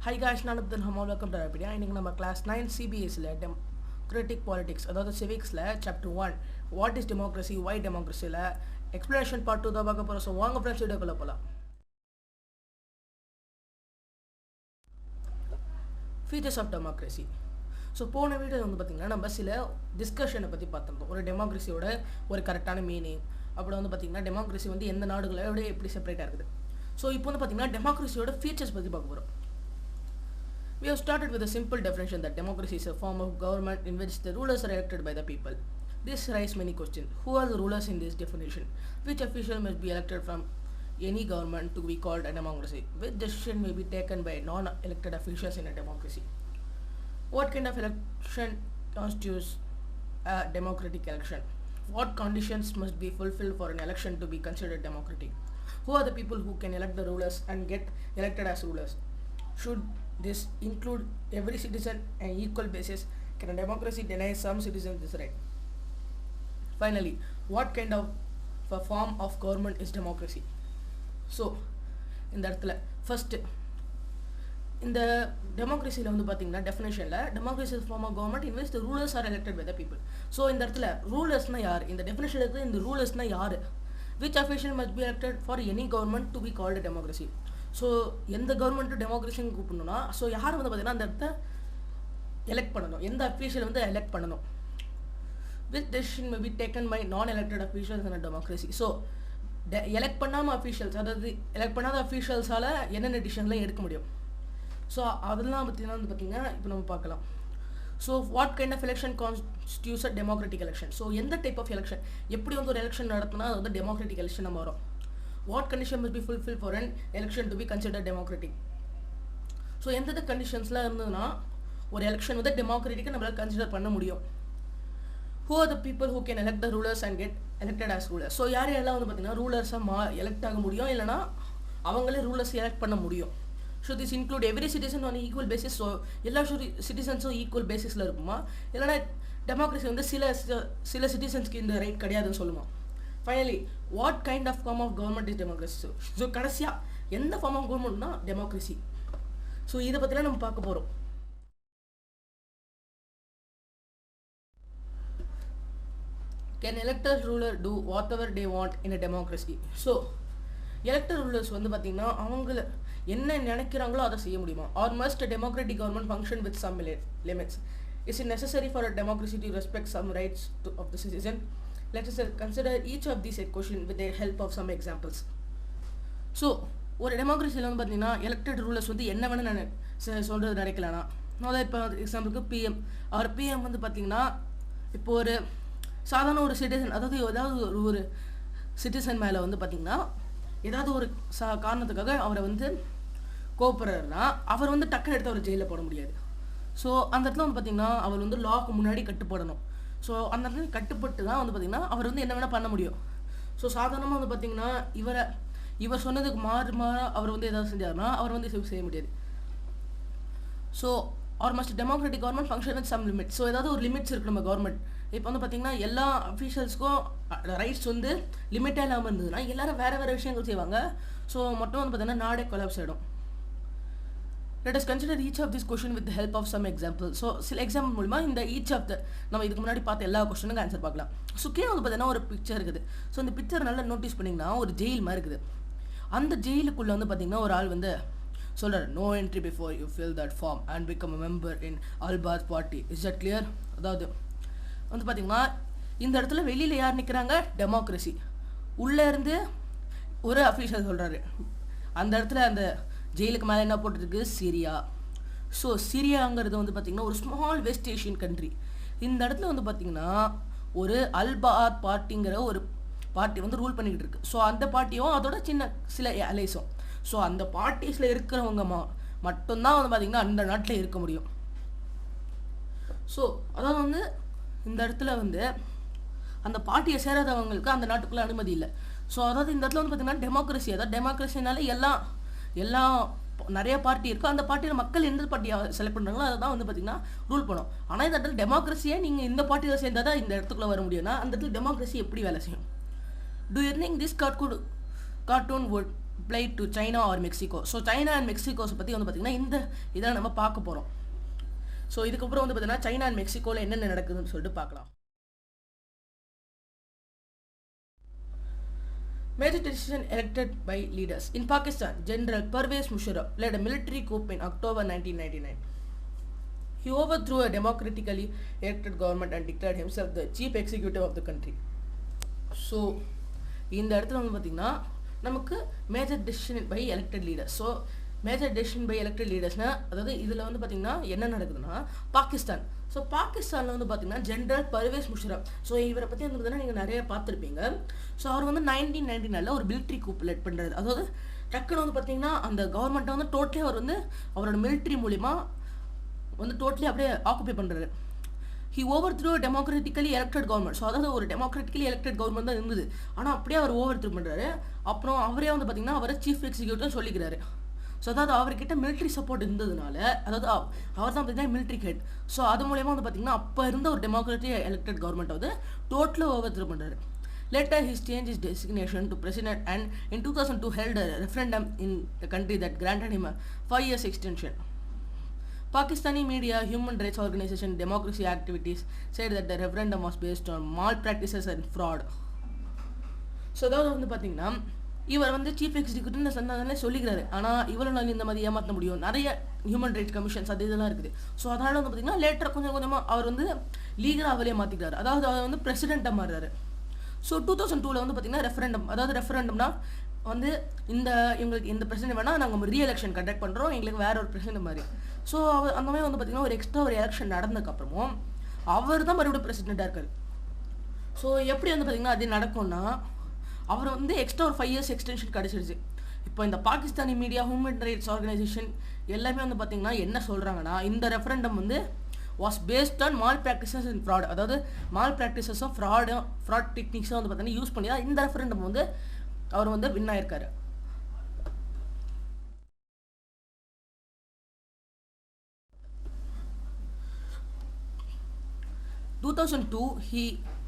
Hi guys, நான் Abdul Hamal. Welcome to ரபிடியா. இன்னைக்கு நம்ம கிளாஸ் 9 சிபிஎஸ்ல democratic politics அதாவது civicsல chapter 1 what is democracy, why democracyல explanation part 2 தான் பார்க்க போறோம். ஸோ வாங்க ஃப்ரெண்ட்ஸ் வீடியோக்குள்ள போகலாம். Features of democracy. ஸோ போன வீடியோ வந்து பார்த்திங்கன்னா நம்ம சில டிஸ்கஷனை பற்றி பார்த்துருந்தோம். ஒரு டெமோக்ரஸியோட ஒரு கரெக்டான மீனிங், அப்புறம் வந்து பார்த்திங்கன்னா டெமோக்ரஸி வந்து எந்த நாடுகளோட எப்படி செப்பரேட்டாக இருக்குது. ஸோ இப்போ வந்து பார்த்திங்கன்னா டெமோக்ரஸியோட ஃபீச்சர்ஸ் பற்றி பார்க்க போகிறோம். We have started with a simple definition that democracy is a form of government in which the rulers are elected by the people. This raises many questions. Who are the rulers in this definition? Which official must be elected from any government to be called a democracy? Which decision may be taken by non-elected officials in a democracy? What kind of election constitutes a democratic election? What conditions must be fulfilled for an election to be considered democratic? Who are the people who can elect the rulers and get elected as rulers? Should this include every citizen on equal basis? Can a democracy deny some citizens this right? Finally, what kind of a form of government is democracy? So, இந்த இடத்துல first இந்த டெமோக்ரஸியில் வந்து பார்த்தீங்கன்னா டெஃபினேஷனில் democracy is form of government in which the rulers are elected by the people. So இந்த இடத்துல ரூலர்ஸ்னால் யார்? இந்த டெஃபினேஷனில் இருக்குது இந்த ரூலர்ஸ்னால் யார்? Which official must be elected for any government to be called democracy. So எந்த கவர்மெண்ட்டு டெமோக்ரஸின்னு கூப்பிடணும்னா ஸோ யார் வந்து பார்த்தீங்கன்னா அந்த இடத்த எலெக்ட் பண்ணணும், எந்த அஃபீஷியல் வந்து எலெக்ட் பண்ணணும். With decision may be taken by non elected officials in democracy. So elect பண்ணாமல் அஃபீஷியல்ஸ், அதாவது எலெக்ட் பண்ணாத அஃபீஷியல்ஸால் என்னென்ன டிசிஷன்லாம் எடுக்க முடியும். ஸோ அதெல்லாம் பார்த்தீங்கன்னா வந்து பார்த்தீங்கன்னா இப்போ நம்ம பார்க்கலாம். So what kind of election constitutes a democratic election. So எந்த டைப் ஆஃப் எலெக்ஷன், எப்படி வந்து ஒரு எலெக்ஷன் நடத்தினா அது வந்து டெமோக்ராட்டிக் எலெக்ஷன் நம்ம வரும். What condition must be fulfilled for an election to be considered democratic? So எந்தெந்த கண்டிஷன்ஸ்லாம் இருந்ததுன்னா ஒரு எலெக்ஷன் வந்து டெமோக்ராட்டிக்காக நம்மளால் கன்சிடர் பண்ண முடியும். Who are the people who can elect the rulers and get elected as rulers? So யார் யாரெல்லாம் வந்து பார்த்தீங்கன்னா ரூலர்ஸாக எலெக்ட் ஆக முடியும், இல்லைனா அவங்களே ரூலர்ஸ் எலெக்ட் பண்ண முடியும். So this include every citizen on equal basis. So எல்லா சிட்டிசன்ஸும் ஈக்குவல் பேசிஸில் இருக்குமா, இல்லைனா டெமோக்ரஸி வந்து சில சிட்டிசன்ஸ்க்கு இந்த ரைட் கிடையாதுன்னு சொல்லுமா. Finally what kind of form of government is democracy. So கடைசியாக எந்த ஃபார்ம் ஆஃப் கவர்மெண்ட்னா டெமோக்ரஸி. ஸோ இதை பற்றிலாம் நம்ம பார்க்க போகிறோம். Can elected ruler do whatever they want in a democracy. So elected rulers வந்து பார்த்தீங்கன்னா அவங்கள என்ன நினைக்கிறாங்களோ அதை செய்ய முடியுமா. Or must democratic government function with some limits. Is it necessary for a democracy to respect some rights of the citizen? Let us consider each of these questions with the help of some examples. So ஒரு டெமோக்ரஸியில் வந்து பார்த்தீங்கன்னா elected rulers வந்து என்ன வேணும் நான் சொல்கிறது நினைக்கலாம்னா, அதாவது இப்போ எக்ஸாம்பிளுக்கு பிஎம். அவர் பிஎம் வந்து பார்த்தீங்கன்னா இப்போ ஒரு சாதாரண ஒரு சிட்டிசன், அதாவது ஏதாவது ஒரு சிட்டிசன் மேலே வந்து பார்த்தீங்கன்னா ஏதாவது ஒரு காரணத்துக்காக அவரை வந்து கோபப்படுறாருன்னா அவர் வந்து டக்குன்னு எடுத்து அவர் ஜெயிலில் போட முடியாது. ஸோ அந்த இடத்துல வந்து பார்த்தீங்கன்னா அவர் வந்து லாக்கு முன்னாடி கட்டுப்படணும். ஸோ அந்த இடத்துல கட்டுப்பட்டு தான் வந்து பார்த்திங்கன்னா அவர் வந்து என்ன வேணால் பண்ண முடியும். ஸோ சாதாரணமாக வந்து பார்த்திங்கன்னா இவர் சொன்னதுக்கு மாற அவர் வந்து ஏதாவது செஞ்சார்னா அவர் வந்து செய்ய முடியாது. ஸோ அவர் must democratic government function with some limit. So ஏதாவது ஒரு லிமிட்ஸ் இருக்குது நம்ம கவர்மெண்ட். இப்போ வந்து பார்த்திங்கன்னா எல்லா அஃபீஷியல்ஸ்க்கும் ரைட்ஸ் வந்து லிமிட்டாக இல்லாமல் இருந்ததுன்னா எல்லாரும் வேறு விஷயங்கள் செய்வாங்க. ஸோ மட்டும் வந்து பார்த்திங்கன்னா நாடே கொலாப்ஸ் ஆகிடும். Let us consider each of these questions with the help of some examples. So சில எக்ஸாம்பிள் மூலமா இந்த ஈச் ஆஃப் த நம்ம இதுக்கு முன்னாடி பார்த்த எல்லா கொஸ்டினுக்கும் ஆன்சர் பார்க்கலாம். ஸோ கீழே வந்து பார்த்தீங்கன்னா ஒரு பிக்சர் இருக்குது. ஸோ இந்த பிக்சர் நல்லா நோட்டீஸ் பண்ணிங்கன்னா ஒரு ஜெயில் மாதிரி இருக்குது. அந்த ஜெயிலுக்குள்ளே வந்து பார்த்தீங்கன்னா ஒரு ஆள் வந்து சொல்கிறார், no entry before you fill that form and become a member in al Baath party. Is that clear? அதாவது வந்து பார்த்தீங்கன்னா இந்த இடத்துல வெளியில் யார் நிற்கிறாங்க? டெமோக்ரஸி. உள்ளே இருந்து ஒரு அஃபீஷியல் சொல்கிறாரு. அந்த இடத்துல அந்த ஜெயிலுக்கு மேலே என்ன போட்டிருக்கு? சிரியா. ஸோ சிரியாங்கிறது வந்து பார்த்திங்கன்னா ஒரு ஸ்மால் வெஸ்ட் ஏஷியன் கண்ட்ரி. இந்த இடத்துல வந்து பார்த்திங்கன்னா ஒரு அல்பாத் பார்ட்டிங்கிற ஒரு பார்ட்டி வந்து ரூல் பண்ணிக்கிட்டு இருக்கு. ஸோ அந்த பார்ட்டியும் அதோட சில அலைஸும். ஸோ அந்த பார்ட்டிஸில் இருக்கிறவங்க மட்டும்தான் வந்து பார்த்திங்கன்னா அந்த நாட்டில் இருக்க முடியும். ஸோ அதாவது வந்து இந்த இடத்துல வந்து அந்த பார்ட்டியை சேராதவங்களுக்கு அந்த நாட்டுக்குள்ளே அனுமதி இல்லை. ஸோ அதாவது இந்த இடத்துல வந்து பார்த்திங்கன்னா டெமோக்ரஸி, அதாவது டெமோக்ரஸினால எல்லாம் நிறைய பார்ட்டி இருக்குது. அந்த பார்ட்டியில் மக்கள் எந்த பார்ட்டியை செலக்ட் பண்ணுறாங்களோ அதை தான் வந்து பார்த்திங்கன்னா ரூல் பண்ணும். ஆனால் இந்த இடத்துல டெமோக்ரஸியை நீங்கள் இந்த பார்ட்டியில் சேர்ந்தால் தான் இந்த இடத்துக்குள்ளே வர முடியும்னா அந்த இடத்துல டெமோக்ரஸி எப்படி வேலை செய்யும்? Do you think this cartoon would apply to China or Mexico. So China and மெக்சிகோஸை பற்றி வந்து பார்த்திங்கன்னா இந்த இதை நம்ம பார்க்க போகிறோம். ஸோ இதுக்கப்புறம் வந்து பார்த்தீங்கன்னா சைனா அண்ட் மெக்சிகோவில் என்னென்ன நடக்குதுன்னு சொல்லிட்டு பார்க்கலாம். Major decision elected by leaders. In Pakistan, General Pervez Musharraf led a military coup in October 1999. He overthrew a democratically elected government and declared himself the chief executive of the country. So இந்த இடத்துல வந்து பார்த்திங்கன்னா நமக்கு major decision by elected leaders. So major decision by elected லீடர்ஸ்னால் அதாவது இதில் வந்து பார்த்திங்கன்னா என்ன நடக்குதுன்னா பாகிஸ்தான். ஸோ பாகிஸ்தானில் வந்து பார்த்திங்கன்னா ஜென்ரல் பர்வேஸ் முஷரப். ஸோ இவரை பற்றி வந்து பார்த்தீங்கன்னா நீங்கள் நிறைய பார்த்துருப்பீங்க. ஸோ அவர் வந்து 1999 ஒரு மிலிட்ரி கூப் லெட் பண்ணுறாரு. அதாவது டக்குன்னு வந்து பார்த்திங்கன்னா அந்த கவர்மெண்ட்டை வந்து டோட்டலி அவர் வந்து அவரோட மிலிட்ரி மூலிமா வந்து டோட்டலி அப்படியே ஆக்குபை பண்ணுறாரு. He overthrew a democratically elected government. So அதாவது ஒரு டெமோக்ராட்டிக்கலி எலெக்டட் கவர்மெண்ட் தான் இருந்தது. ஆனால் அப்படியே அவர் overthrow பண்ணுறாரு. அப்புறம் அவரே வந்து பார்த்திங்கன்னா அவரை சீஃப் எக்ஸிக்யூட்டிவ் சொல்லிக்கிறாரு. ஸோ அதாவது அவர்கிட்ட மிலிட்ரி சப்போர்ட் இருந்ததுனால அதாவது அவர் தான் பார்த்தீங்கன்னா மிலிட்ரி ஹெட். ஸோ அது மூலயமா வந்து பார்த்திங்கன்னா அப்போ இருந்த ஒரு டெமோக்ராட்டிக் எலெக்டட் கவர்மெண்ட் வந்து டோட்டலாக overthrow பண்ணுறாரு. Later he changed his designation to president and in 2002 held a referendum in the country that granted him a 5 years extension. Pakistani media, human rights organization, democracy activities said that the referendum was based on malpractices and fraud. So அதாவது வந்து பார்த்திங்கன்னா இவர் வந்து chief எக்ஸிக்யூட்டிவ்னு சொன்னதானே சொல்லிக்கிறாரு. ஆனால் இவ்வளோ நாள் இந்த மாதிரி ஏமாற்ற முடியும், நிறைய ஹியூமன் ரைட்ஸ் கமிஷன்ஸ் அது இதெல்லாம் இருக்குது. ஸோ அதனால் வந்து பார்த்திங்கன்னா லேட்டராக கொஞ்சம் கொஞ்சமாக அவர் வந்து லீகலாக அவரே மாற்றிக்கிறாரு. அதாவது அவர் வந்து பிரசிடெண்ட்டாக மாறுறாரு. ஸோ 2002 வந்து பார்த்திங்கன்னா ரெஃபரண்டம். அதாவது ரெஃபரண்டம்னா வந்து எங்களுக்கு இந்த பிரசிடென்ட் வேணால் நாங்கள் ரீஎலெக்ஷன் கண்டக்ட் பண்ணுறோம், எங்களுக்கு வேற ஒரு பிரசிடென்ட் மாதிரி. ஸோ அவர் அந்த மாதிரி வந்து பார்த்திங்கன்னா ஒரு எக்ஸ்ட்ரா ஒரு எலெக்ஷன் நடந்ததுக்கப்புறமும் அவர் தான் மறுபடியும் பிரசிடெண்ட்டாக இருக்கார். ஸோ எப்படி வந்து பார்த்திங்கன்னா அது நடக்கும்னா அவர் வந்து எக்ஸ்ட்ரா ஒரு 5 years எக்ஸ்டென்ஷன் கிடச்சிருச்சு. இப்போ இந்த Pakistani media, human rights organisation எல்லாமே வந்து பார்த்திங்கன்னா என்ன சொல்கிறாங்கன்னா இந்த ரெஃபரண்டம் வந்து was based on malpractices and fraud. அதாவது மால் ப்ராக்டிசஸும் ஃப்ராட் டெக்னிக்ஸும் வந்து பார்த்தீங்கன்னா யூஸ் பண்ணி தான் இந்த ரெஃபரண்டம் வந்து அவர் வந்து வின் ஆயிருக்காரு.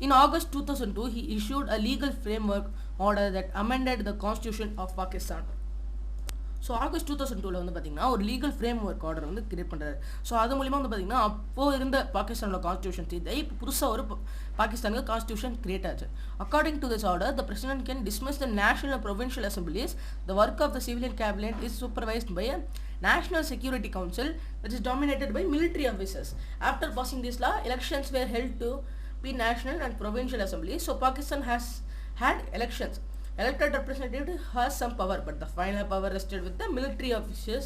In August 2002, he issued a legal framework order that amended the constitution of Pakistan. So August 2002 வந்து பார்த்திங்கன்னா ஒரு லீகல் ஃப்ரேம் ஒர்க் ஆர்டர் வந்து கிரியேட் பண்ணுறாரு. ஸோ அது மூலிமா வந்து பார்த்திங்கன்னா அப்போது இருந்த பாகிஸ்தானோட கான்ஸ்டியூஷன் இதை இப்போ புதுசாக ஒரு பாகிஸ்தானுக்கு கான்ஸ்டியூஷன் கிரியேட் ஆச்சு. According to this order the president can dismiss the national and provincial assemblies. The work of the civilian cabinet is supervised by a National Security Council which is dominated by military officers. After passing this law, elections were held to be national and provincial assemblies. So Pakistan has had elections. Elected representative has some power, but the final power rested with the military officers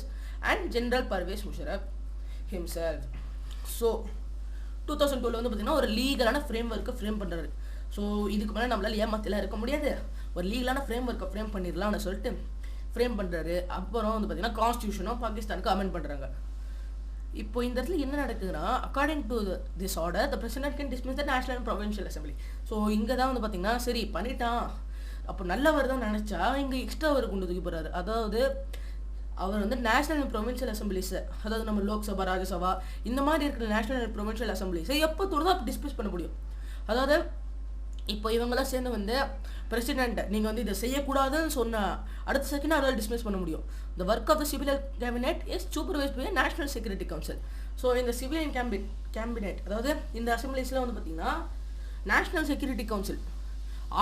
and General Pervez Musharraf himself. So 2002 வந்து பார்த்தீங்கன்னா ஒரு லீகலான frame ஒர்க்கை frame பண்ணுறாரு. So இதுக்கு மேலே நம்மளால் ஏமாத்தலாம் இருக்க முடியாது, ஒரு லீகலான ஃப்ரேம் ஒர்க்கை ஃப்ரேம் பண்ணிடலாம்னு சொல்லிட்டு ஃப்ரேம் பண்ணுறாரு. அப்புறம் வந்து பார்த்தீங்கன்னா கான்ஸ்டியூஷனும் பாகிஸ்தானுக்கு அமெண்ட் பண்ணுறாங்க. இப்போ இந்த இடத்துல என்ன நடக்குதுன்னா according to this order the president can dismiss the national and provincial assembly. So இங்கே தான் வந்து பார்த்தீங்கன்னா சரி பண்ணிட்டான் அப்போ நல்லவர் தான் நினச்சா இங்கே எக்ஸ்ட்ரா அவர் கொண்டு தூக்கி போகிறாரு. அதாவது அவர் வந்து நேஷனல் அண்ட் ப்ரொவின்ஷியல் அசம்பிளிஸை, அதாவது நம்ம லோக்சபா, ராஜ்யசபா இந்த மாதிரி இருக்கிற நேஷனல் அண்ட் ப்ரொவின்ஷியல் அசம்பிளிஸை எப்போ தோணுதோ அப்போ டிஸ்மிஸ் பண்ண முடியும். அதாவது இப்போ இவங்களாம் சேர்ந்து வந்து பிரசிடென்ட் நீங்கள் வந்து இதை செய்யக்கூடாதுன்னு சொன்னால் அடுத்த செகண்ட் அவரால் டிஸ்மிஸ் பண்ண முடியும். The work of the civilian cabinet is supervised by national security council. So இந்த சிவிலியன் கேபினெட் அதாவது இந்த அசம்பிளிஸில் வந்து பார்த்திங்கன்னா நேஷனல் செக்யூரிட்டி கவுன்சில்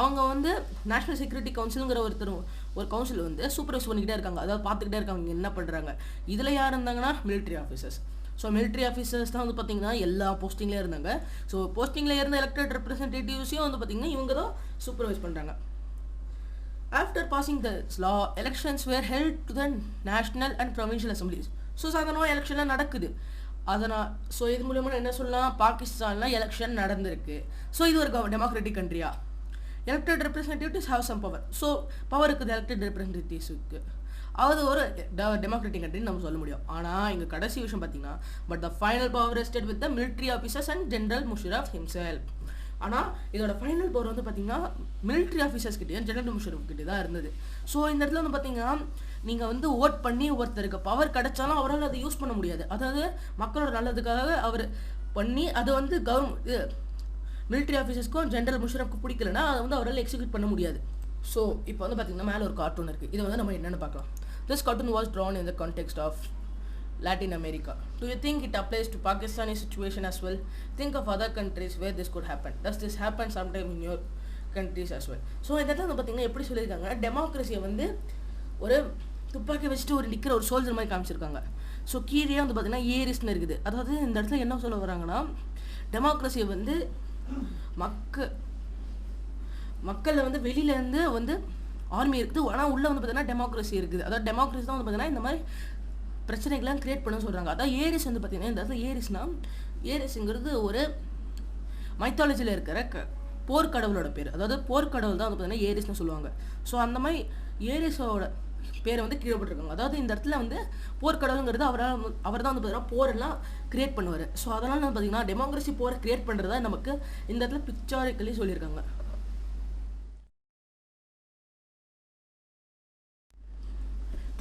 அவங்க வந்து நேஷனல் செக்யூரிட்டி கவுன்சிலுங்கிற ஒரு கவுன்சில் வந்து சூப்பர்வைஸ் பண்ணிக்கிட்டே இருக்காங்க, அதாவது பார்த்துக்கிட்டே இருக்காங்க என்ன பண்ணுறாங்க. இதில் யார் இருந்தாங்கன்னா military officers. So military officers தான் வந்து பார்த்திங்கன்னா எல்லா போஸ்டிங்லேயும் இருந்தாங்க. ஸோ போஸ்டிங்கில் இருந்த எலெக்டட் ரெப்ரஸன்டேட்டிவ்ஸையும் வந்து பார்த்திங்கன்னா இவங்க தான் சூப்பர்வைஸ் பண்ணுறாங்க. After passing the law elections were held to the national and provincial assemblies. So சாதாரணமாக எலெக்ஷன்லாம் நடக்குது. அதனால் ஸோ இது மூலமாக என்ன சொல்லலாம், பாகிஸ்தானில் எலெக்ஷன் நடந்திருக்கு. ஸோ இது ஒரு டெமோக்ராட்டிக் கண்ட்ரியா. Elected representatives have some power. So power இருக்குது எலெக்டட் ரெப்ரஸன்டேட்டிவ்ஸுக்கு. அது ஒரு டெமோக்ராட்டிக் கண்ட்ரின்னு நம்ம சொல்ல முடியும். ஆனால் இங்கே கடைசி விஷயம் பார்த்தீங்கன்னா but the final power rested with the military officers and general Musharraf himself. ஆனால் இதோட ஃபைனல் பவர் வந்து பார்த்திங்கன்னா மிலிட்ரி ஆஃபீஸர்ஸ் கிட்டே ஜெனரல் முஷரஃப் கிட்டே தான் இருந்தது. ஸோ இந்த இடத்துல வந்து பார்த்திங்கன்னா நீங்கள் வந்து ஓட் பண்ணி ஒருத்தருக்கு பவர் கிடைச்சாலும் அவரால் அதை யூஸ் பண்ண முடியாது. அதாவது மக்களோட நல்லதுக்காக அவர் பண்ணி அதை வந்து மிலிட்ரி ஆஃபீஸர்ஸ்க்கும் ஜெனரல் முஷரஃப்க்கு பிடிக்கலன்னா அதை வந்து அவரால் எக்ஸிக்யூட் பண்ண முடியாது. ஸோ இப்போ வந்து பார்த்தீங்கன்னா மேலே ஒரு கார்ட்டூன் இருக்குது. இது வந்து நம்ம என்னென்னு பார்க்கலாம். This cartoon was drawn in the context of Latin America. Do you think it applies to Pakistani situation as well? Think of other countries where this could happen. Does this happen sometime in your countries as well? So இந்த இடத்துல வந்து பார்த்தீங்கன்னா எப்படி சொல்லியிருக்காங்க, டெமோக்ரஸியை வந்து ஒரு துப்பாக்கி வச்சுட்டு ஒரு நிற்கிற ஒரு சோல்ஜர் மாதிரி காமிச்சிருக்காங்க. ஸோ கீழே வந்து பார்த்தீங்கன்னா ஏரிஸ்ன்னு இருக்குது. அதாவது இந்த இடத்துல என்ன சொல்ல வராங்கன்னா, டெமோக்ரஸியை வந்து மக்களில் வந்து வெளியிலேருந்து வந்து ஆர்மி இருக்குது, ஆனால் உள்ளே வந்து பார்த்தீங்கன்னா டெமோக்ரஸி இருக்குது. அதாவது டெமோக்ரஸி தான் வந்து பார்த்தீங்கன்னா இந்த மாதிரி பிரச்சனைகள்லாம் கிரியேட் பண்ண சொல்கிறாங்க. அதான் ஏரிஸ் வந்து பார்த்தீங்கன்னா இந்த இடத்துல ஏரிஸுங்கிறது ஒரு மைத்தாலஜியில் இருக்கிற போர்க்கடவுளோட பேர். அதாவது போர்க்கடவுள் தான் வந்து பார்த்தீங்கன்னா ஏரிஸ்னு சொல்லுவாங்க. ஸோ அந்த மாதிரி ஏரிஸோட பேரை வந்து கீழே போட்டிருக்காங்க. அதாவது இந்த இடத்துல வந்து போர்க்கடவுளுங்கிறது அவர் தான் வந்து பார்த்தீங்கன்னா போரெல்லாம் கிரியேட் பண்ணுவார். ஸோ அதனால் வந்து பார்த்தீங்கன்னா டெமோக்ரஸி போரை கிரியேட் பண்ணுறதா நமக்கு இந்த இடத்துல பிக்சாரிக்கலி சொல்லியிருக்காங்க.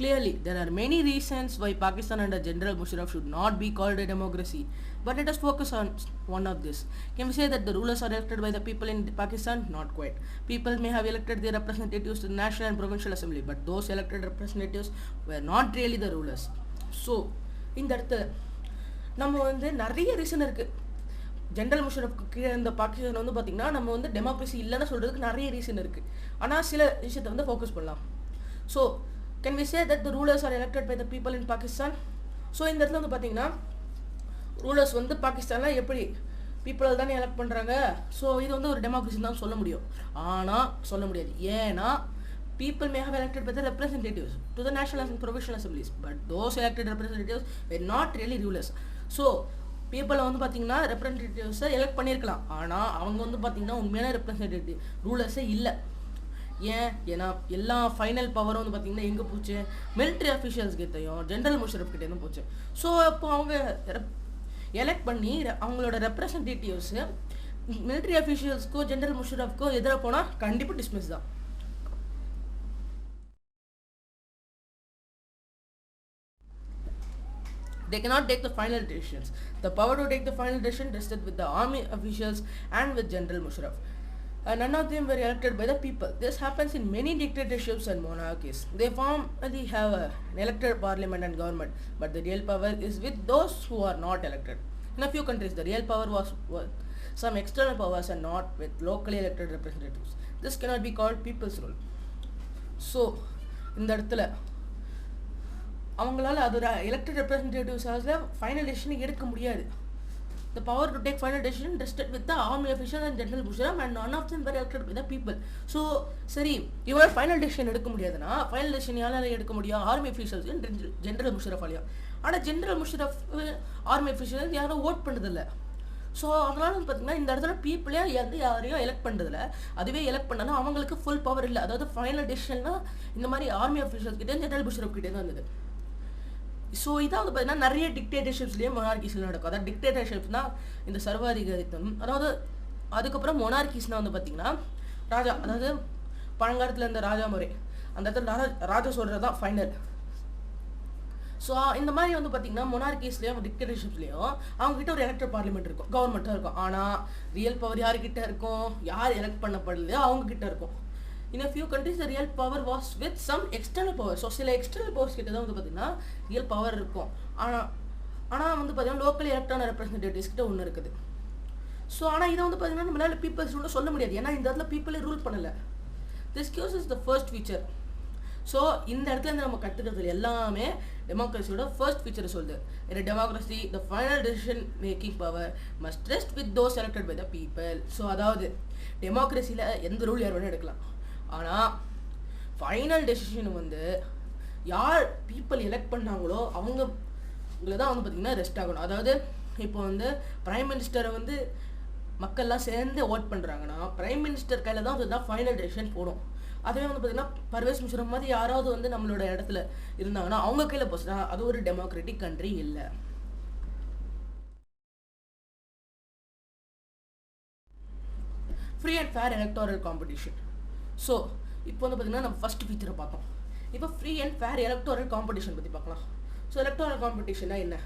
Clearly, there are many reasons why Pakistan under General Musharraf should not be called a democracy. But let us focus on one of this. Can we say that the rulers are elected by the people in Pakistan? Not quite. People may have elected their representatives to the National and Provincial Assembly, but those elected representatives were not really the rulers. So, இந்த இடத்துல நம்ம வந்து நிறைய reason இருக்குது. General முஷரஃப்க்கு கீழே இந்த பாகிஸ்தான் வந்து பார்த்திங்கன்னா நம்ம வந்து டெமோக்ரஸி இல்லைன்னு சொல்கிறதுக்கு நிறைய ரீசன் இருக்குது. ஆனால் சில விஷயத்தை வந்து ஃபோக்கஸ் பண்ணலாம். So can we say that the rulers are elected by the people in Pakistan? So இந்த இடத்துல வந்து பார்த்தீங்கன்னா ரூலர்ஸ் வந்து பாகிஸ்தானில் எப்படி பீப்புளை தானே எலெக்ட் பண்ணுறாங்க. ஸோ இது வந்து ஒரு டெமோக்ரஸி தான் சொல்ல முடியும். ஆனால் சொல்ல முடியாது. ஏன்னா people may have elected by the representatives to the national and provincial assemblies, but those elected representatives were not really rulers. So பீப்புளை வந்து பார்த்தீங்கன்னா ரெப்ரஸன்டேட்டிவ்ஸை எலெக்ட் பண்ணியிருக்கலாம், ஆனால் அவங்க வந்து பார்த்தீங்கன்னா உண்மையான ரெப்ரஸன்டேட்டிவ் ரூலர்ஸே இல்லை. ஏன்னா எல்லா ஃபைனல் பவரும் வந்து பார்த்தீங்கன்னா எங்கே போச்சு, மிலிட்ரி அஃபிஷியல்ஸ் கிட்டையும் ஜென்ரல் முஷரஃப் கிட்டேயும் போச்சு. ஸோ அப்போ அவங்க எலெக்ட் பண்ணி அவங்களோட ரெப்ரஸன்டேட்டிவ்ஸு மிலிட்ரி அஃபிஷியல்ஸ்க்கோ ஜென்ரல் முஷரஃப்க்கோ எதிராக போனால் கண்டிப்பாக டிஸ்மிஸ் தான். They cannot take the final decisions. The power to take the final decision rested with the army officials and with General Musharraf. None of them were elected by the people. This happens in many dictatorships and monarchies. They formally have an elected parliament and government, but the real power is with those who are not elected. In a few countries, the real power was some external powers and not with locally elected representatives. This cannot be called people's rule. So, இந்த இடத்துல அவங்களால அது elected ரெப்ரஸன்டேட்டிவ்ஸால final decision எடுக்க முடியாது. The power to take final decision rested with the army officials and General Musharraf, and none of them were elected by the people. So சரி, இவங்க final decision எடுக்க முடியாதுன்னா ஃபைனல் டெசிஷன் யாரால எடுக்க முடியும்? Army officials general Musharraf ஆலையா. ஆனால் general Musharraf army officials யாரும் ஓட் பண்ணுறதில்ல. ஸோ அதனால வந்து பார்த்தீங்கன்னா இந்த இடத்துல பீப்புளே யாரையும் எலெக்ட் பண்ணுறதில்ல. அதுவே எலெக்ட் பண்ணாலும் அவங்களுக்கு ஃபுல் பவர் இல்லை. அதாவது ஃபைனல் டெசிஷன்னா இந்த மாதிரி ஆர்மி அஃபிஷியல்ஸ் கிட்டே ஜென்ரல் முஷரஃப் கிட்டே தான் இருந்தது. ஸோ இதான் வந்து பார்த்தீங்கன்னா நிறைய டிக்டேட்டர்ஷிப்ஸ்லேயும் மொனார்கிஸ்ல நடக்கும். அதாவது டிக்டேட்டர்ஷிப்ஸ்னால் இந்த சர்வாதிகாரித்தனம். அதாவது அதுக்கப்புறம் மொனார்கிஸ்னால் வந்து பார்த்தீங்கன்னா ராஜா, அதாவது பழங்காலத்தில் இந்த ராஜா முறை, அந்த இடத்துல ராஜா சொல்கிறது தான் ஃபைனல். ஸோ இந்த மாதிரி வந்து பார்த்தீங்கன்னா மொனார்கிஸ்லேயும் டிக்டேட்டர்ஷிப்ஸ்லேயும் அவங்ககிட்ட ஒரு எலெக்டட் பார்லிமெண்ட் இருக்கும், கவர்மெண்ட்டாக இருக்கும். ஆனால் ரியல் பவர் யார்கிட்ட இருக்கும்? யார் எலெக்ட் பண்ணப்படலையோ அவங்கக்கிட்ட இருக்கும். In a few countries, the real power was with some external power. So சில எக்ஸ்டர்னல் பவர்ஸ் கிட்ட தான் வந்து பார்த்தீங்கன்னா ரியல் பவர் இருக்கும். ஆனால் வந்து பார்த்தீங்கன்னா லோக்கல் எலெக்டான ரெப்ரஸன்டேட்டிவ்ஸ் கிட்ட ஒன்று இருக்குது. ஸோ ஆனால் இதை வந்து பார்த்தீங்கன்னா நம்மளால பீப்புள்ஸ் ரூல் சொல்ல முடியாது. ஏன்னா இந்த இடத்துல பீப்புளே ரூல் பண்ணலை. This cues is the first feature. So இந்த இடத்துல இருந்து நம்ம கற்றுக்கிறது எல்லாமே டெமோக்ரஸியோட ஃபர்ஸ்ட் ஃபீச்சரை சொல்லுது. இந்த democracy the final decision making power must rest with those elected by the people. So அதாவது டெமோக்ரஸியில் எந்த ரூல் யார் வேணால் எடுக்கலாம், ஆனால் ஃபைனல் டெசிஷன் வந்து யார் பீப்புள் எலெக்ட் பண்ணாங்களோ அவங்களை தான் வந்து பார்த்திங்கன்னா ரெஸ்ட் ஆகணும். அதாவது இப்போ வந்து பிரைம் மினிஸ்டரை வந்து மக்கள்லாம் சேர்ந்து ஓட் பண்ணுறாங்கன்னா பிரைம் மினிஸ்டர் கையில் தான் அதுதான் ஃபைனல் டெசிஷன் போடும். அதுவே வந்து பார்த்திங்கன்னா பர்வேஸ் முஷரஃப் மாதிரி யாராவது வந்து நம்மளோட இடத்துல இருந்தாங்கன்னா அவங்க கையில் போச்சுன்னா அது ஒரு டெமோக்ராட்டிக் கண்ட்ரி இல்லை. Free and fair electoral competition. So இப்போ வந்து பார்த்திங்கன்னா நம்ம ஃபஸ்ட் ஃபீச்சரை பார்த்தோம். இப்போ free and fair electoral competition பற்றி பார்க்கலாம். ஸோ எலக்டோரல் காம்படிஷன்னா என்ன?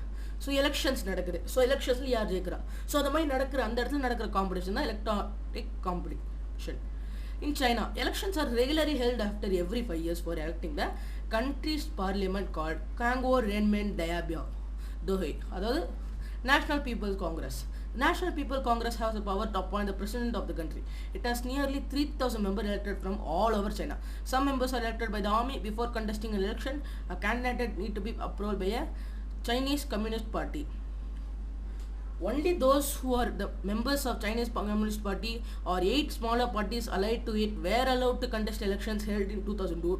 ஸோ எலெக்ஷன்ஸ் நடக்குது. ஸோ எலெக்ஷன்ஸில் யார் ஜெயிக்கிறா? ஸோ அந்த மாதிரி நடக்கிற அந்த இடத்துல நடக்கிற காம்படிஷன் தான் electronic competition. In China, elections are regularly held after every 5 years for electing the country's parliament called Congo Renmin Diabao Dohe, அதாவது National People's Congress. National People Congress has the power to appoint the president of the country. It has nearly 3,000 members elected from all over China. Some members are elected by the army. Before contesting an election, a candidate need to be approved by a Chinese Communist Party. Only those who are the members of Chinese Communist Party or 8 smaller parties allied to it were allowed to contest elections held in 2002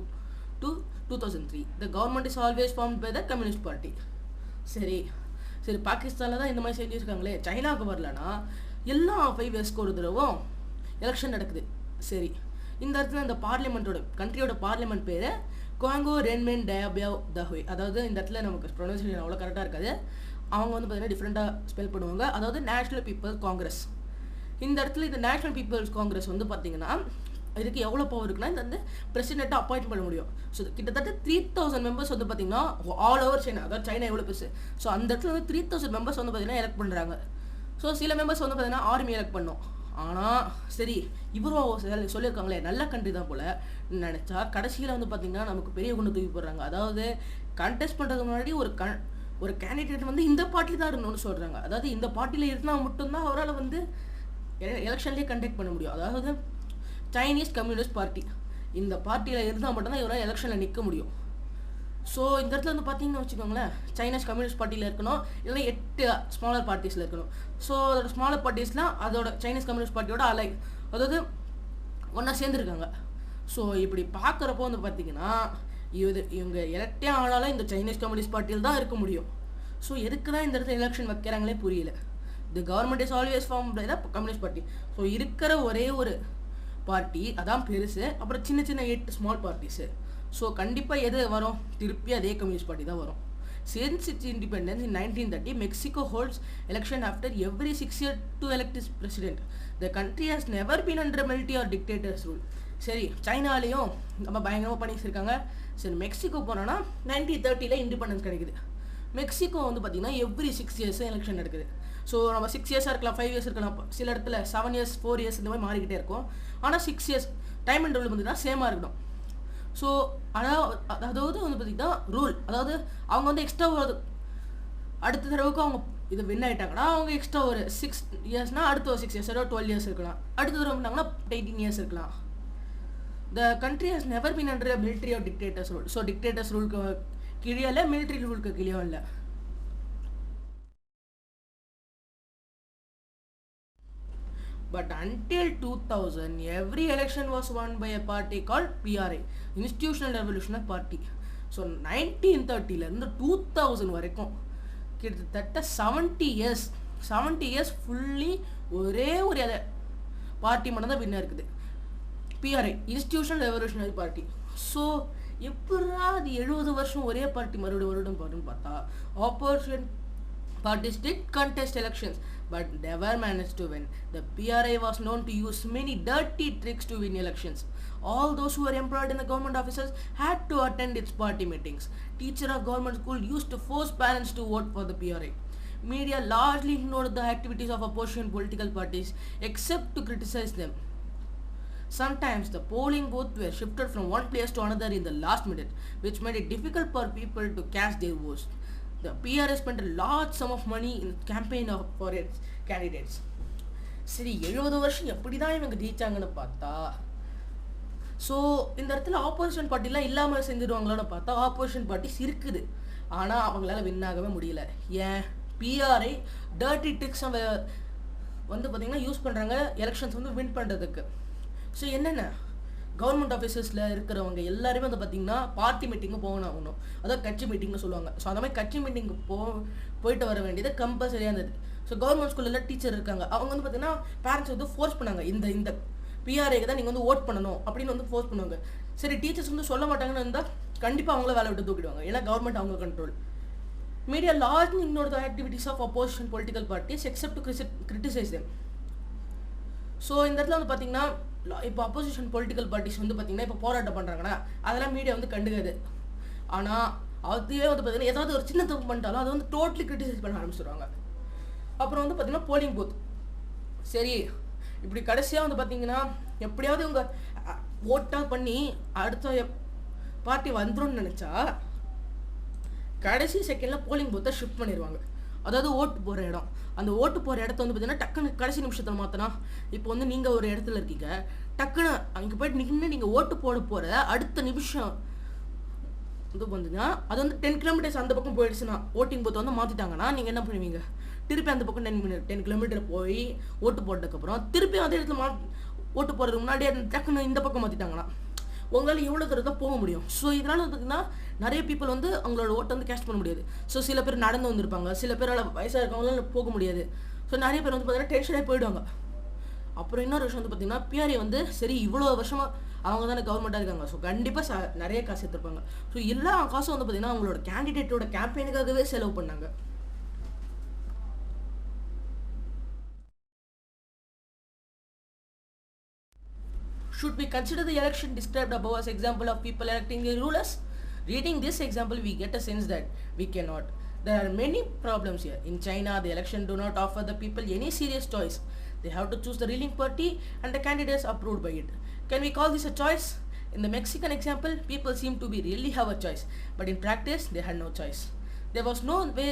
to 2003. The government is always formed by the Communist Party. சரி பாகிஸ்தானில் தான் இந்த மாதிரி செஞ்சுருக்காங்களே, சைனாவுக்கு வரலன்னா எல்லா 5 இயர்ஸ்க்கு ஒரு தடவும் எலெக்ஷன் நடக்குது. சரி, இந்த இடத்துல இந்த பார்லிமெண்ட்டோட கண்ட்ரியோட பார்லிமெண்ட் பேர் காங்கோ ரென்மென் டயாபியாவ் தஹோய். அதாவது இந்த இடத்துல நமக்கு ப்ரொனன்சியேஷன் அவ்வளோ கரெக்டாக இருக்காது, அவங்க வந்து பார்த்தீங்கன்னா டிஃப்ரெண்ட்டாக ஸ்பெல் பண்ணுவாங்க. அதாவது நேஷ்னல் பீப்புள்ஸ் காங்கிரஸ். இந்த இடத்துல இந்த நேஷ்னல் பீப்புள்ஸ் காங்கிரஸ் வந்து பார்த்தீங்கன்னா இதுக்கு எவ்வளோ பவர் இருக்குன்னா இந்த வந்து பிரசிடெண்ட்டாக அப்பாயிண்ட் பண்ண முடியும். ஸோ கிட்டத்தட்ட 3,000 மெம்பர்ஸ் வந்து பார்த்தீங்கன்னா ஆல் ஓவர் சைனா, அதாவது சைனா எவ்வளோ பெருசு. ஸோ அந்த இடத்துல வந்து 3,000 மெம்பர்ஸ் வந்து பார்த்தீங்கன்னா எலெக்ட் பண்ணுறாங்க. ஸோ சில மெம்பர்ஸ் வந்து பார்த்தீங்கன்னா ஆர்மி எலெக்ட் பண்ணோம். ஆனால் சரி, இவரும் சொல்லியிருக்காங்களே நல்ல கண்ட்ரி தான் போல் நினச்சா கடைசியில் வந்து பார்த்தீங்கன்னா நமக்கு பெரிய கொண்டு தூக்கி போடுறாங்க. அதாவது கண்டெஸ்ட் பண்ணுறதுக்கு முன்னாடி ஒரு கேண்டிடேட் வந்து இந்த பார்ட்டியில் தான் இருக்கணும்னு சொல்கிறாங்க. அதாவது இந்த பார்ட்டியில் இருந்தால் மட்டும்தான் அவரால் வந்து எலெக்ஷன்லேயே கண்டக்ட் பண்ண முடியும். அதாவது சைனீஸ் கம்யூனிஸ்ட் பார்ட்டி, இந்த பார்ட்டியில் இருந்தால் மட்டும்தான் இவரால் எலெக்ஷனில் நிற்க முடியும். ஸோ இந்த இடத்துல வந்து பார்த்தீங்கன்னு வச்சுக்கோங்களேன், சைனீஸ் கம்யூனிஸ்ட் பார்ட்டியில் இருக்கணும், இல்லைன்னா 8 ஸ்மாலர் பார்ட்டிஸில் இருக்கணும். ஸோ அதோட ஸ்மாலர் பார்ட்டிஸ்லாம் அதோட சைனீஸ் கம்யூனிஸ்ட் பார்ட்டியோட அதாவது ஒன்றா சேர்ந்துருக்காங்க. ஸோ இப்படி பார்க்குறப்போ வந்து பார்த்தீங்கன்னா இவங்க எலக்டே ஆனாலும் இந்த சைனீஸ் கம்யூனிஸ்ட் பார்ட்டியில் தான் இருக்க முடியும். ஸோ எதுக்கு தான் இந்த இடத்துல எலெக்ஷன் வைக்கிறாங்களே புரியல. The government is always form by the communist party. So இருக்கிற ஒரே ஒரு பார்ட்டி அதான் பெருசு, அப்புறம் சின்ன 8 ஸ்மால் பார்ட்டிஸு. ஸோ கண்டிப்பாக எது வரும், திருப்பி அதே கம்யூனிஸ்ட் பார்ட்டி தான் வரும். Since its independence in 1930, Mexico holds election after every 6 years to elect its president. The country has never been under military or dictator's rule. சரி, சைனாலேயும் நம்ம பயங்கரமாக பண்ணியிருக்காங்க. சரி, மெக்சிகோ போனோன்னா 1930 இண்டிபெண்டன்ஸ் கிடைக்குது. மெக்சிகோ வந்து பார்த்திங்கன்னா எவ்ரி 6 இயர்ஸ் எலெக்ஷன் நடக்குது. ஸோ நம்ம 6 இயர்ஸாக இருக்கலாம், 5 இயர்ஸ் இருக்கலாம், சில இடத்துல 7 இயர்ஸ் 4 இயர்ஸ் இந்த மாதிரி மாறிக்கிட்டே இருக்கும். ஆனால் 6 இயர்ஸ் டைம் அண்ட் ரூல் பார்த்திங்கன்னா சேமாக இருக்கணும். ஸோ அதாவது வந்து பார்த்திங்கன்னா ரூல், அதாவது அவங்க வந்து எக்ஸ்ட்ரா ஒரு அடுத்த தடவைக்கு அவங்க இது வின் ஆகிட்டாங்கன்னா அவங்க எக்ஸ்ட்ரா ஒரு 6 இயர்ஸ்னால் அடுத்த ஒரு 6 இயர்ஸ் 12 இயர்ஸ் இருக்கலாம், அடுத்த தடவை பண்ணாங்கன்னா 18 இயர்ஸ் இருக்கலாம். The country has never been under a military or dictator's rule. So dictator's rule கீழே இல்லை, military rule கீழே இல்லை. But until 2000, every election was won by a party called PRA, Institutional Revolutionary Party. So 1930 2000 வரைக்கும் கிட்டத்தட்ட 70 years fully ஒரே ஒரு party மட்டும் தான் வின்னர் இருக்குது, PRA, institutional revolutionary party. So எப்படா அது 70 வருஷம் ஒரே பார்ட்டி மறுபடியும் பாட்டுன்னு பார்த்தா opposition parties did contest elections but never managed to win. The PRA was known to use many dirty tricks to win elections. All those who were employed in the government offices had to attend its party meetings. Teachers of government school used to force parents to vote for the PRA. Media largely ignored the activities of opposition political parties except to criticize them. Sometimes the polling booths were shifted from one place to another in the last minute, which made it difficult for people to cast their votes. The PRA spent a large sum of money in campaign for its candidates. சரி, 70 வருஷம் எப்படி தான் இவங்க ஜெயிச்சாங்கன்னு பார்த்தா, so இந்த இடத்துல opposition பார்ட்டிலாம் இல்லாமல் செஞ்சிருவாங்களான்னு பார்த்தா ஆப்போசிஷன் பார்ட்டிஸ் இருக்குது, ஆனால் அவங்களால வின் ஆகவே முடியல. ஏன், PRA டர்ட்டி ட்ரிக்ஸ் வந்து பார்த்திங்கன்னா யூஸ் பண்ணுறாங்க எலெக்ஷன்ஸ் வந்து வின் பண்ணுறதுக்கு. ஸோ என்னென்ன கவர்மெண்ட் ஆஃபீஸஸில் இருக்கிறவங்க எல்லாருமே வந்து பார்த்திங்கன்னா பார்ட்டி மீட்டிங்கு போகணும், அதாவது கட்சி மீட்டிங்னு சொல்லுவாங்க. ஸோ அந்த மாதிரி கட்சி மீட்டிங்கு போயிட்டு வர வேண்டியது கம்பல்சரியாக இருந்தது. ஸோ கவர்மெண்ட் ஸ்கூலில் டீச்சர் இருக்காங்க, அவங்க வந்து பார்த்திங்கன்னா பேரண்ட்ஸ் வந்து ஃபோர்ஸ் பண்ணாங்க, இந்த PRAக்கு தான் நீங்கள் வந்து ஓட் பண்ணணும் அப்படின்னு வந்து ஃபோர்ஸ் பண்ணுவாங்க. சரி, டீச்சர்ஸ் வந்து சொல்ல மாட்டாங்கன்னு இருந்தால் கண்டிப்பாக அவங்கள வேலை விட்டு தூக்கிடுவாங்க, ஏன்னா கவர்மெண்ட் அவங்க control. Media largely ignored the activities of opposition political parties except to criticize them. So இந்த இடத்துல வந்து பார்த்திங்கன்னா இப்போ அப்போசிஷன் பொலிட்டிக்கல் பார்ட்டிஸ் வந்து பார்த்திங்கன்னா இப்போ போராட்டம் பண்ணுறாங்கன்னா அதெல்லாம் மீடியா வந்து கண்டுக்காது. ஆனால் அதுவே வந்து பார்த்திங்கன்னா ஏதாவது ஒரு சின்ன தப்பு பண்ணிட்டாலும் அதை வந்து டோட்டலி கிரிட்டிசைஸ் பண்ண ஆரம்பிச்சிடுவாங்க. அப்புறம் வந்து பார்த்திங்கன்னா போலிங் பூத். சரி, இப்படி கடைசியாக வந்து பார்த்திங்கன்னா எப்படியாவது இவங்க ஓட்டாக பண்ணி அடுத்த பார்ட்டி வந்துடும் நினச்சா கடைசி செகண்டில் போலிங் பூத்தை ஷிஃப்ட் பண்ணிடுவாங்க. அதாவது ஓட்டு போகிற இடம், அந்த ஓட்டு போகிற இடத்த வந்து பார்த்தீங்கன்னா டக்குன்னு கடைசி நிமிஷத்தில் மாற்றினா, இப்போ வந்து நீங்கள் ஒரு இடத்துல இருக்கீங்க, டக்குன்னு அங்கே போய்ட்டு நின்று நீங்கள் ஓட்டு போகிற அடுத்த நிமிஷம் இது வந்துன்னா அது வந்து 10 கிலோமீட்டர்ஸ் அந்த பக்கம் போயிடுச்சுன்னா ஓட்டிங் பூத்தை வந்து மாற்றிட்டாங்கன்னா நீங்கள் என்ன பண்ணுவீங்க? திருப்பி அந்த பக்கம் 10 கிலோமீட்டர் போய் ஓட்டு போட்டதுக்கப்புறம் திருப்பி அதே இடத்துல ஓட்டு போடுறதுக்கு முன்னாடியே டக்குன்னு இந்த பக்கம் மாற்றிட்டாங்கன்னா உங்களால் எவ்வளோ தூரம் தான் போக முடியும்? ஸோ இதனால் வந்து பார்த்திங்கன்னா நிறைய பீப்புள் வந்து அவங்களோட ஓட்டை வந்து கேஷ் பண்ண முடியாது. ஸோ சில பேர் நடந்து வந்திருப்பாங்க, சில பேரால் வயசாக இருக்கவங்களால போக முடியாது. ஸோ நிறைய பேர் வந்து பார்த்தீங்கன்னா டென்ஷனாக போயிடுவாங்க. அப்புறம் இன்னொரு விஷயம் வந்து பார்த்திங்கன்னா பிஆர்ஏ வந்து சரி இவ்வளோ வருஷமாக அவங்க தானே கவர்மெண்ட்டாக இருக்காங்க, ஸோ கண்டிப்பாக நிறைய காசு எடுத்துருப்பாங்க. ஸோ எல்லா காசும் வந்து பார்த்திங்கன்னா அவங்களோட கேண்டிடேட்டோட கேம்பெயினுக்காகவே செலவு பண்ணாங்க. Should we consider the election described above as example of people electing the rulers? Reading this example, we get a sense that we cannot. There are many problems here. In China, the election do not offer the people any serious choice. They have to choose the ruling party and the candidates approved by it. Can we call this a choice? In the Mexican example, people seem to be really have a choice, but in practice, they had no choice. There was no way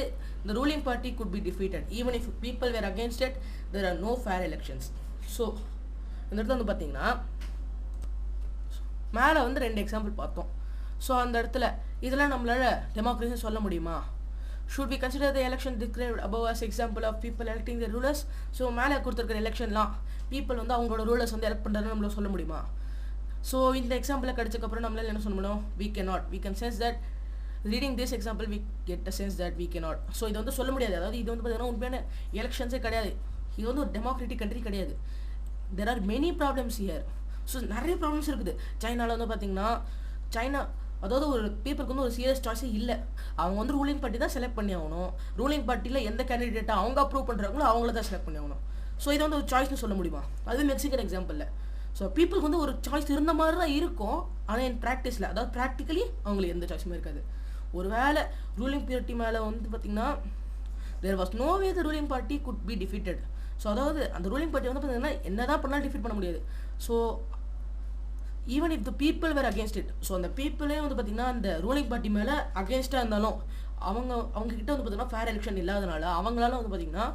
the ruling party could be defeated. Even if people were against it, there are no fair elections. So, இந்த இடத்துல வந்து பார்த்தீங்கன்னா மேலே வந்து 2 example பார்த்தோம். So அந்த இடத்துல இதெல்லாம் நம்மளால் டெமோக்ரஸி சொல்ல முடியுமா? Should we consider the election described above as example of people electing the rulers? So மேலே கொடுத்துருக்கிற எலெக்ஷன்லாம் பீப்புள் வந்து அவங்களோட ரூலர்ஸ் வந்து எலெக்ட் பண்ணுறதுன்னு நம்மளால் சொல்ல முடியுமா? ஸோ இந்த எக்ஸாம்பிளை கிடைச்சக்கப்புறம் நம்மளால் என்ன சொல்ல முடியும்? we cannot. We can sense that reading this example we get a sense that we cannot. So இது வந்து சொல்ல முடியாது. அதாவது இது வந்து பார்த்தீங்கன்னா உண்மையான எலெக்ஷன்ஸே கிடையாது. இது வந்து ஒரு டெமோக்ராட்டிக் கண்ட்ரி கிடையாது. there are many problems here. So நிறைய ப்ராப்ளம்ஸ் இருக்குது. சைனாவில் வந்து பார்த்திங்கன்னா சைனா அதாவது ஒரு பீப்புளுக்கு வந்து ஒரு சீரியஸ் சாய்ஸே இல்லை. அவங்க வந்து ரூலிங் பார்ட்டி தான் செலக்ட் பண்ணி ஆகணும். ரூலிங் பார்ட்டியில் எந்த கேண்டிடேட்டை அவங்க அப்ரூவ் பண்ணுறாங்களோ அவங்கள தான் செலக்ட் பண்ணி ஆகணும். ஸோ இதை வந்து ஒரு சாய்ஸ்னு சொல்ல முடியுமா? அது மெக்சிகன் எக்ஸாம்பிளில். ஸோ பீப்புளுக்கு வந்து ஒரு சாய்ஸ் இருந்த மாதிரி தான் இருக்கும், ஆனால் என் ப்ராக்டிஸில் அதாவது ப்ராக்டிக்கலி அவங்களுக்கு எந்த சாய்ஸுமே இருக்காது. ஒரு வேளை ரூலிங் பார்ட்டி மேலே வந்து பார்த்திங்கன்னா there was no way the ruling party could be defeated. So அதாவது அந்த ரூலிங் பார்ட்டி வந்து பார்த்தீங்கன்னா என்ன தான் பண்ணாலும் டிஃபீட் பண்ண முடியாது. So even if the people were against it, so அந்த பீப்புளே வந்து பார்த்திங்கன்னா அந்த ரூலிங் பார்ட்டி மேலே அகேன்ஸ்டாக இருந்தாலும் அவங்கக்கிட்ட வந்து பார்த்திங்கன்னா ஃபேர் எலெக்ஷன் இல்லாதனால அவங்களால வந்து பார்த்திங்கன்னா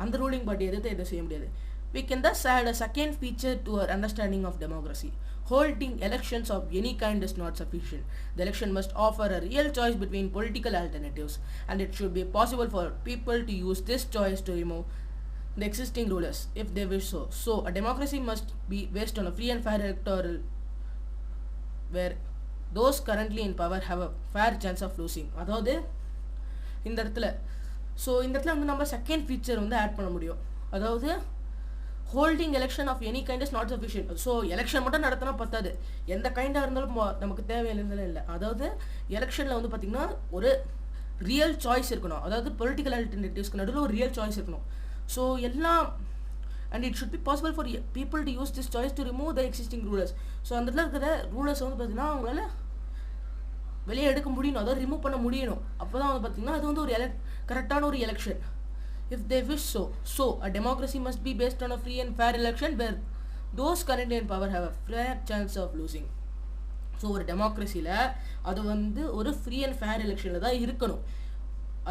அந்த ரூலிங் பார்ட்டி எதிர்த்து எதுவும் செய்ய முடியாது. We can thus add a second feature to our understanding of democracy. Holding elections of any kind is not sufficient. The election must offer a real choice between political alternatives, and it should be possible for people to use this choice to remove the existing rulers if they wish so. So a democracy must be based on a free and fair electoral where those currently in power have a fair chance of losing. அதாவது இந்த இடத்துல வந்து நம்ம second feature வந்து add பண்ண முடியும். அதாவது holding election of any kind is not sufficient. So election மட்டும் நடத்தினா பத்தாது, எந்த கைண்டாக இருந்தாலும் நமக்கு தேவையில்லைன்னு இல்லை. அதாவது எலெக்ஷனில் வந்து பார்த்திங்கன்னா ஒரு ரியல் சாய்ஸ் இருக்கணும். அதாவது பொலிட்டிக்கல் ஆல்டர்னேட்டிவ்ஸ்க்கு நடுவில் ஒரு ரியல் சாய்ஸ் இருக்கணும். ஸோ எல்லாம் and it should be possible for people to use this choice to remove the existing rulers. So அந்த இடத்துல இருக்கிற ரூலர்ஸ் வந்து பார்த்திங்கன்னா அவங்களால வெளியே எடுக்க முடியணும், அதாவது ரிமூவ் பண்ண முடியணும். அப்போ தான் வந்து பார்த்திங்கன்னா அது வந்து ஒரு கரெக்டான ஒரு election. If they wish so. So, a democracy must be based on a free and fair election where those currently in power have a fair chance of losing. So ஒரு டெமோக்ரஸியில் அது வந்து ஒரு ஃப்ரீ அண்ட் ஃபேர் எலெக்ஷனில் தான் இருக்கணும்.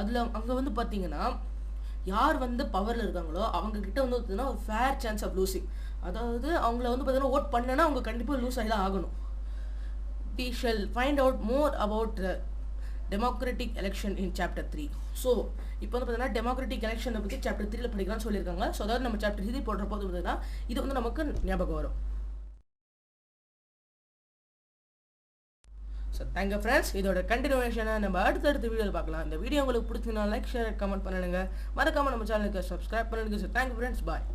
அதில் அங்கே வந்து பார்த்தீங்கன்னா யார் வந்து பவரில் இருக்காங்களோ அவங்கக்கிட்ட வந்து பார்த்தீங்கன்னா ஒரு ஃபேர் சான்ஸ் ஆஃப் லூசிங். அதாவது அவங்கள வந்து பார்த்தீங்கன்னா ஓட் பண்ணனா அவங்க கண்டிப்பாக லூஸ் ஆகி தான் ஆகணும். We shall find out more about democratic election in chapter 3. So இப்போ வந்து பார்த்தீங்கன்னா டெமோக்ராட்டிக் எலெக்ஷனை பற்றி சாப்டர் 3ல படிக்கலாம்னு சொல்லியிருக்காங்க. ஸோ அதாவது நம்ம சாப்டர் 3 போடுற போது பார்த்தீங்கன்னா இது வந்து நமக்கு ஞாபகம் வரும். So thank you friends. இதோட கண்டினியூஷனை நம்ம அடுத்தடுத்த வீடியோவில் பார்க்கலாம். இந்த வீடியோ உங்களுக்கு பிடிச்சிங்கன்னா லைக் ஷேர் கமெண்ட் பண்ணுங்க, மறக்காமல் நம்ம சேனலுக்கு சப்ஸ்கிரைப் பண்ணுங்க. ஸோ தேங்க்யூ ஃப்ரெண்ட்ஸ், பாய்.